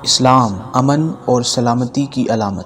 اسلام امن اور سلامتی کی علامت۔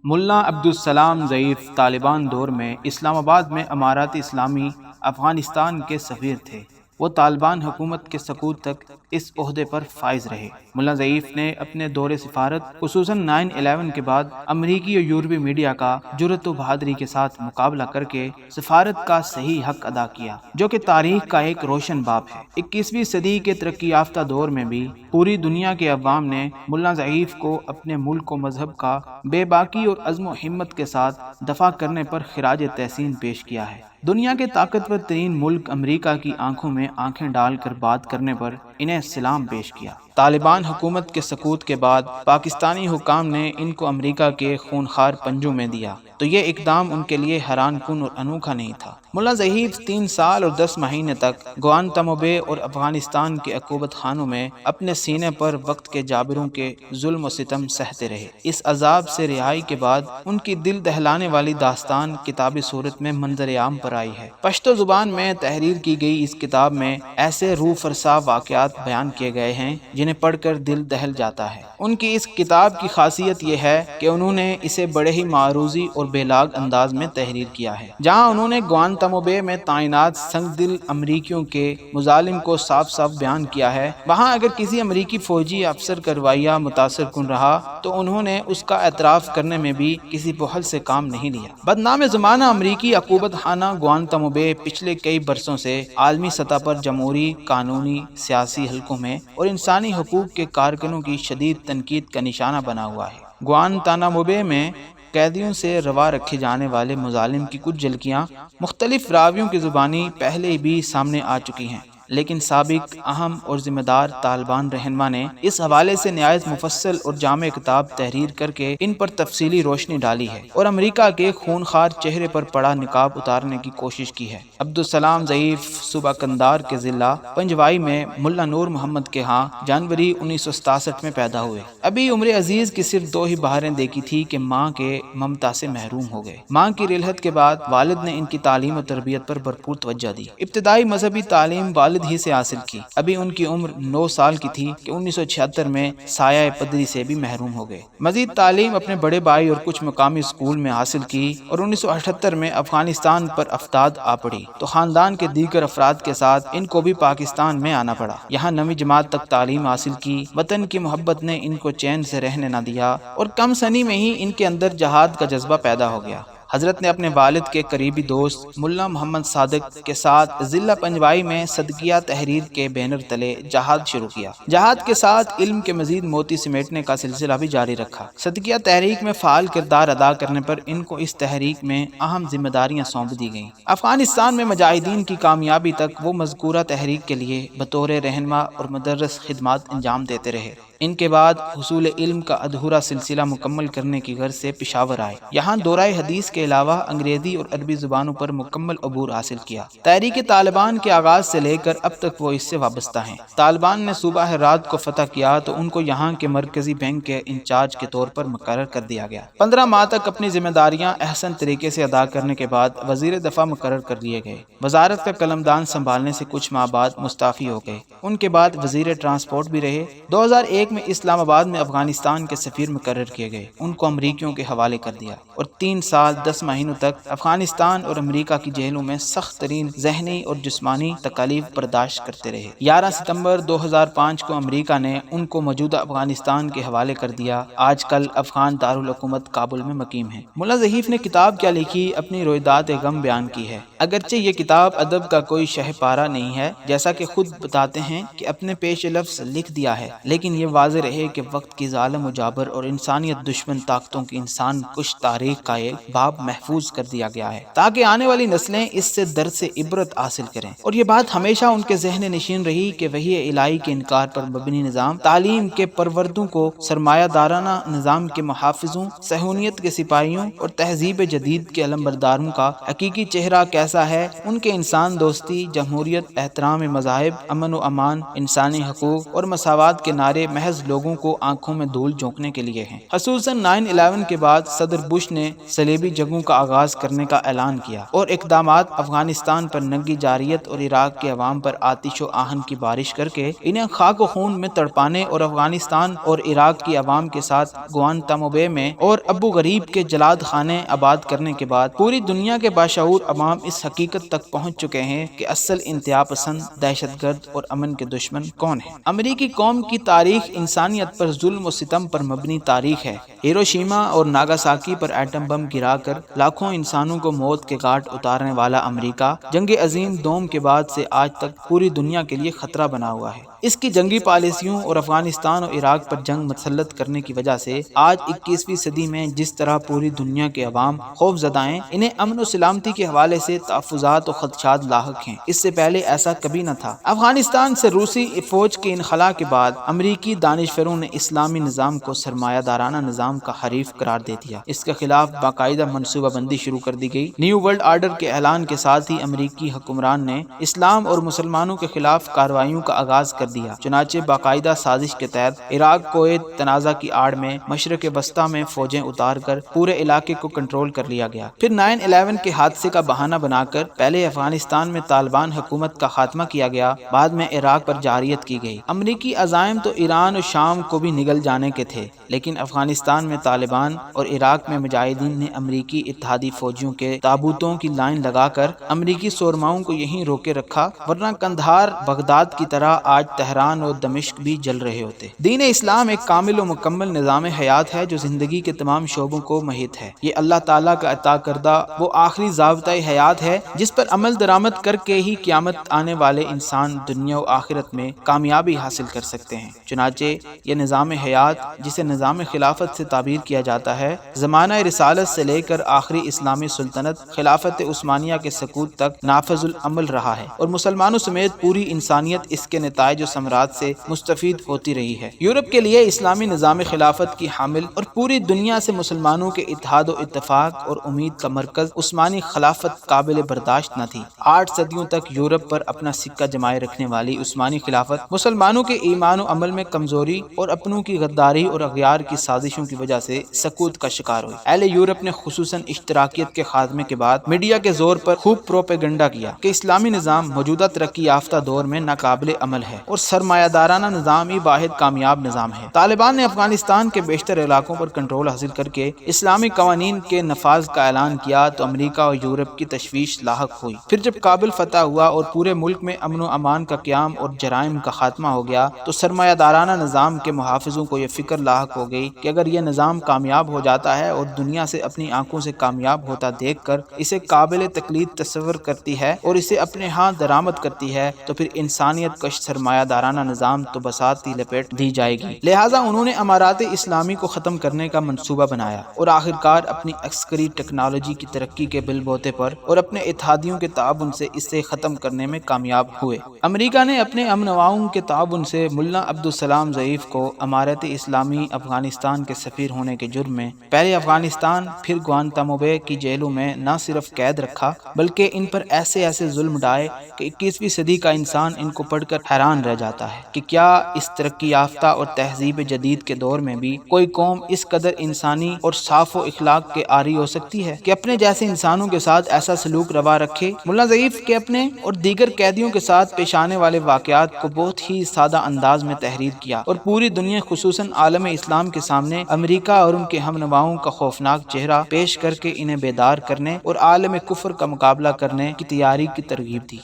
ملا عبدالسلام ضعیف طالبان دور میں اسلام آباد میں امارات اسلامی افغانستان کے سفیر تھے۔ وہ طالبان حکومت کے سقوط تک اس عہدے پر فائز رہے۔ ملا ضعیف نے اپنے دور سفارت خصوصاً 9/11 کے بعد امریکی اور یورپی میڈیا کا جرأت و بہادری کے ساتھ مقابلہ کر کے سفارت کا صحیح حق ادا کیا، جو کہ تاریخ کا ایک روشن باب ہے۔ 21ویں صدی کے ترقی یافتہ دور میں بھی پوری دنیا کے عوام نے ملا ضعیف کو اپنے ملک و مذہب کا بے باکی اور عزم و ہمت کے ساتھ دفاع کرنے پر خراج تحسین پیش کیا ہے۔ دنیا کے طاقتور ترین ملک امریکہ کی آنکھوں میں آنکھیں ڈال کر بات کرنے پر انہیں سلام پیش کیا۔ طالبان حکومت کے سقوط کے بعد پاکستانی حکام نے ان کو امریکہ کے خونخوار پنجوں میں دیا، تو یہ اقدام ان کے لیے حیران کن اور انوکھا نہیں تھا۔ ملا ضعیف 3 سال اور 10 مہینے تک گوانتانامو بے اور افغانستان کے عقوبت خانوں میں اپنے سینے پر وقت کے جابروں کے ظلم و ستم سہتے رہے۔ اس عذاب سے رہائی کے بعد ان کی دل دہلانے والی داستان کتابی صورت میں منظر عام پر آئی ہے۔ پشتو زبان میں تحریر کی گئی اس کتاب میں ایسے روح فرسا واقعات بیان کیے گئے ہیں جنہیں پڑھ کر دل دہل جاتا ہے۔ ان کی اس کتاب کی خاصیت یہ ہے کہ انہوں نے اسے بڑے ہی معروضی اور بے لاگ انداز میں تحریر کیا ہے۔ جہاں انہوں نے گوانتانامو بے میں تعینات سنگ دل امریکیوں کے مظالم کو صاف صاف بیان کیا ہے، وہاں اگر کسی امریکی فوجی افسر کا رویہ متاثر کن رہا تو انہوں نے اس کا اعتراف کرنے میں بھی کسی بخل سے کام نہیں لیا۔ بدنام زمانہ امریکی عقوبت خانہ گوانتانامو بے پچھلے کئی برسوں سے عالمی سطح پر جمہوری، قانونی، سیاسی حلقوں میں اور انسانی حقوق کے کارکنوں کی شدید تنقید کا نشانہ بنا ہوا ہے۔ گوانتانامو بے میں قیدیوں سے روا رکھے جانے والے مظالم کی کچھ جھلکیاں مختلف راویوں کی زبانی پہلے بھی سامنے آ چکی ہیں، لیکن سابق اہم اور ذمہ دار طالبان رہنما نے اس حوالے سے نہایت مفصل اور جامع کتاب تحریر کر کے ان پر تفصیلی روشنی ڈالی ہے اور امریکہ کے خونخوار چہرے پر پڑا نقاب اتارنے کی کوشش کی ہے۔ عبدالسلام ضعیف صوبہ قندھار کے ضلع پنجوائی میں ملا نور محمد کے ہاں جنوری 1967 میں پیدا ہوئے۔ ابھی عمر عزیز کی صرف 2 ہی بہاریں دیکھی تھی کہ ماں کے ممتا سے محروم ہو گئے۔ ماں کی رلحت کے بعد والد نے ان کی تعلیم و تربیت پر بھرپور توجہ دی۔ ابتدائی مذہبی تعلیم والد ہی سے حاصل کی۔ ابھی ان کی عمر 9 سال کی تھی کہ 1976 میں سایہ پدری سے بھی محروم ہو گئے۔ مزید تعلیم اپنے بڑے بھائی اور کچھ مقامی اسکول میں حاصل کی اور 1978 میں افغانستان پر افتاد آ پڑی تو خاندان کے دیگر افراد کے ساتھ ان کو بھی پاکستان میں آنا پڑا۔ یہاں 9ویں جماعت تک تعلیم حاصل کی۔ وطن کی محبت نے ان کو چین سے رہنے نہ دیا اور کم سنی میں ہی ان کے اندر جہاد کا جذبہ پیدا ہو گیا۔ حضرت نے اپنے والد کے قریبی دوست ملا محمد صادق کے ساتھ ضلع پنجوائی میں صدقیہ تحریر کے بینر تلے جہاد شروع کیا۔ جہاد کے ساتھ علم کے مزید موتی سمیٹنے کا سلسلہ بھی جاری رکھا۔ صدقیہ تحریک میں فعال کردار ادا کرنے پر ان کو اس تحریک میں اہم ذمہ داریاں سونپ دی گئیں۔ افغانستان میں مجاہدین کی کامیابی تک وہ مذکورہ تحریک کے لیے بطور رہنما اور مدرس خدمات انجام دیتے رہے۔ ان کے بعد حصول علم کا ادھورا سلسلہ مکمل کرنے کی غرض سے پشاور آئے۔ یہاں دورۂ حدیث کے علاوہ انگریزی اور عربی زبانوں پر مکمل عبور حاصل کیا۔ تحریک طالبان کے آغاز سے لے کر اب تک وہ اس سے وابستہ ہیں۔ طالبان نے صوبہ ہرات کو فتح کیا تو ان کو یہاں کے مرکزی بینک کے انچارج کے طور پر مقرر کر دیا گیا۔ 15 ماہ تک اپنی ذمہ داریاں احسن طریقے سے ادا کرنے کے بعد وزیر دفاع مقرر کر لیے گئے۔ وزارت کا قلمدان سنبھالنے سے کچھ ماہ بعد مستعفی ہو گئے۔ ان کے بعد وزیر ٹرانسپورٹ بھی رہے۔ 2001 میں اسلام آباد میں افغانستان کے سفیر مقرر کیے گئے۔ ان کو امریکیوں کے حوالے کر دیا اور 3 سال 10 مہینوں تک افغانستان اور امریکہ کی جیلوں میں سخت ترین ذہنی اور جسمانی تکالیف برداشت کرتے رہے۔ 11 ستمبر 2005 کو امریکہ نے ان کو موجودہ افغانستان کے حوالے کر دیا۔ آج کل افغان دارالحکومت کابل میں مقیم ہیں۔ ملا ضعیف نے کتاب کیا لکھی، اپنی رویداد غم بیان کی ہے۔ اگرچہ یہ کتاب ادب کا کوئی شہ پارہ نہیں ہے، جیسا کہ خود بتاتے ہیں کہ اپنے پیش لفظ لکھ دیا ہے، لیکن یہ واضح رہے کہ وقت کی ظالم و جابر اور انسانیت دشمن طاقتوں کی انسان کش تاریخ کا ایک باب محفوظ کر دیا گیا ہے تاکہ آنے والی نسلیں اس سے درس سے عبرت حاصل کریں، اور یہ بات ہمیشہ ان کے ذہن نشین رہی کہ وحی الہی کے انکار پر مبنی نظام تعلیم کے پروردوں کو سرمایہ دارانہ نظام کے محافظوں، صہیونیت کے سپاہیوں اور تہذیب جدید کے علمبرداروں کا حقیقی چہرہ کیسا ہے، ان کے انسان دوستی، جمہوریت، احترام مذاہب، امن و امان، انسانی حقوق اور مساوات کے نعرے محض محض لوگوں کو آنکھوں میں دھول جھونکنے کے لیے ہیں۔ خصوصاً 9/11 کے بعد صدر بش نے صلیبی جنگوں کا آغاز کرنے کا اعلان کیا اور اقدامات افغانستان پر ننگی جارحیت اور عراق کے عوام پر آتش و آہن کی بارش کر کے انہیں خاک و خون میں تڑپانے اور افغانستان اور عراق کی عوام کے ساتھ گوانتانامو بے میں اور ابو غریب کے جلاد خانے آباد کرنے کے بعد پوری دنیا کے باشعور عوام اس حقیقت تک پہنچ چکے ہیں کہ اصل انتہا پسند، دہشت گرد اور امن کے دشمن کون ہیں۔ امریکی قوم کی تاریخ انسانیت پر ظلم و ستم پر مبنی تاریخ ہے۔ ہیروشیما اور ناگاساکی پر ایٹم بم گرا کر لاکھوں انسانوں کو موت کے گھاٹ اتارنے والا امریکہ جنگ عظیم دوم کے بعد سے آج تک پوری دنیا کے لیے خطرہ بنا ہوا ہے۔ اس کی جنگی پالیسیوں اور افغانستان اور عراق پر جنگ مسلط کرنے کی وجہ سے آج 21ویں صدی میں جس طرح پوری دنیا کے عوام خوف زدہ ہیں، انہیں امن و سلامتی کے حوالے سے تحفظات و خدشات لاحق ہیں۔ اس سے پہلے ایسا کبھی نہ تھا۔ افغانستان سے روسی فوج کے انخلاء کے بعد امریکی دانشوروں نے اسلامی نظام کو سرمایہ دارانہ نظام کا حریف قرار دے دیا۔ اس کے خلاف باقاعدہ منصوبہ بندی شروع کر دی گئی۔ نیو ورلڈ آرڈر کے اعلان کے ساتھ ہی امریکی حکمران نے اسلام اور مسلمانوں کے خلاف کارروائیوں کا آغاز کر دیا۔ چنانچہ باقاعدہ سازش کے تحت عراق کویت تنازع کی آڑ میں مشرق وسطیٰ میں فوجیں اتار کر پورے علاقے کو کنٹرول کر لیا گیا۔ پھر 9/11 کے حادثے کا بہانہ بنا کر پہلے افغانستان میں طالبان حکومت کا خاتمہ کیا گیا، بعد میں عراق پر جارحیت کی گئی۔ امریکی عزائم تو ایران اور شام کو بھی نگل جانے کے تھے، لیکن افغانستان میں طالبان اور عراق میں مجاہدین نے امریکی اتحادی فوجیوں کے تابوتوں کی لائن لگا کر امریکی سورماؤں کو یہیں روکے رکھا، ورنہ قندھار بغداد کی طرح آج تہران اور دمشق بھی جل رہے ہوتے۔ دین اسلام ایک کامل و مکمل نظام حیات ہے جو زندگی کے تمام شعبوں کو محیط ہے۔ یہ اللہ تعالیٰ کا عطا کردہ وہ آخری ضابطۂ حیات ہے جس پر عمل درآمد کر کے ہی قیامت آنے والے انسان دنیا و آخرت میں کامیابی حاصل کر سکتے ہیں۔ چنانچہ یہ نظام حیات، جسے نظام خلافت سے تعبیر کیا جاتا ہے، زمانہ رسالت سے لے کر آخری اسلامی سلطنت خلافت عثمانیہ کے سقوط تک نافذ العمل رہا ہے اور مسلمانوں سمیت پوری انسانیت اس کے نتائج و ثمرات سے مستفید ہوتی رہی ہے۔ یورپ کے لیے اسلامی نظام خلافت کی حامل اور پوری دنیا سے مسلمانوں کے اتحاد و اتفاق اور امید کا مرکز عثمانی خلافت قابل برداشت نہ تھی۔ 8 صدیوں تک یورپ پر اپنا سکہ جمائے رکھنے والی عثمانی خلافت مسلمانوں کے ایمان و عمل میں کمزوری اور اپنوں کی غداری اور اغیار کی سازشوں کی وجہ سے سقوط کا شکار ہوئی۔ اہل یورپ نے خصوصاً اشتراکیت کے خاتمے کے بعد میڈیا کے زور پر خوب پروپیگنڈا کیا کہ اسلامی نظام موجودہ ترقی یافتہ دور میں ناقابل عمل ہے اور سرمایہ دارانہ نظام ہی واحد کامیاب نظام ہے۔ طالبان نے افغانستان کے بیشتر علاقوں پر کنٹرول حاصل کر کے اسلامی قوانین کے نفاذ کا اعلان کیا تو امریکہ اور یورپ کی تشویش لاحق ہوئی۔ پھر جب کابل فتح ہوا اور پورے ملک میں امن و امان کا قیام اور جرائم کا خاتمہ ہو گیا تو سرمایہ دارانہ نظام کے محافظوں کو یہ فکر لاحق ہو گئی کہ اگر یہ نظام کامیاب ہو جاتا ہے اور دنیا سے اپنی آنکھوں سے کامیاب ہوتا دیکھ کر اسے قابل تقلید تصور کرتی ہے اور اسے اپنے ہاں درآمد کرتی ہے تو پھر انسانیت کش سرمایہ دارانہ نظام تو بساط ہی لپیٹ دی جائے گی۔ لہٰذا انہوں نے امارات اسلامی کو ختم کرنے کا منصوبہ بنایا اور آخرکار اپنی عسکری ٹیکنالوجی کی ترقی کے بل بوتے پر اور اپنے اتحادیوں کے تعاون سے اسے ختم کرنے میں کامیاب ہوئے۔ امریکہ نے اپنے امنواؤں کے تعاون سے ملا عبدالسلام ضعیف کو امارت اسلامی افغانستان کے سفیر ہونے کے جرم میں پہلے افغانستان پھر گوانتانامو بے کی جیلوں میں نہ صرف قید رکھا بلکہ ان پر ایسے ظلم ڈھائے کہ 21ویں صدی کا انسان ان کو پڑھ کر حیران رہ جاتا ہے کہ کیا اس ترقی یافتہ اور تہذیب جدید کے دور میں بھی کوئی قوم اس قدر انسانی اور صاف و اخلاق کے عاری ہو سکتی ہے کہ اپنے جیسے انسانوں کے ساتھ ایسا سلوک روا رکھے۔ ملا ضعیف کے اپنے اور دیگر قیدیوں کے ساتھ پیش آنے والے واقعات کو بہت ہی سادہ انداز میں تحریر کیا اور پوری دنیا خصوصاً عالم اسلام کے سامنے امریکہ اور ان کے ہم نواؤں کا خوفناک چہرہ پیش کر کے انہیں بیدار کرنے اور عالم کفر کا مقابلہ کرنے کی تیاری کی ترغیب دی۔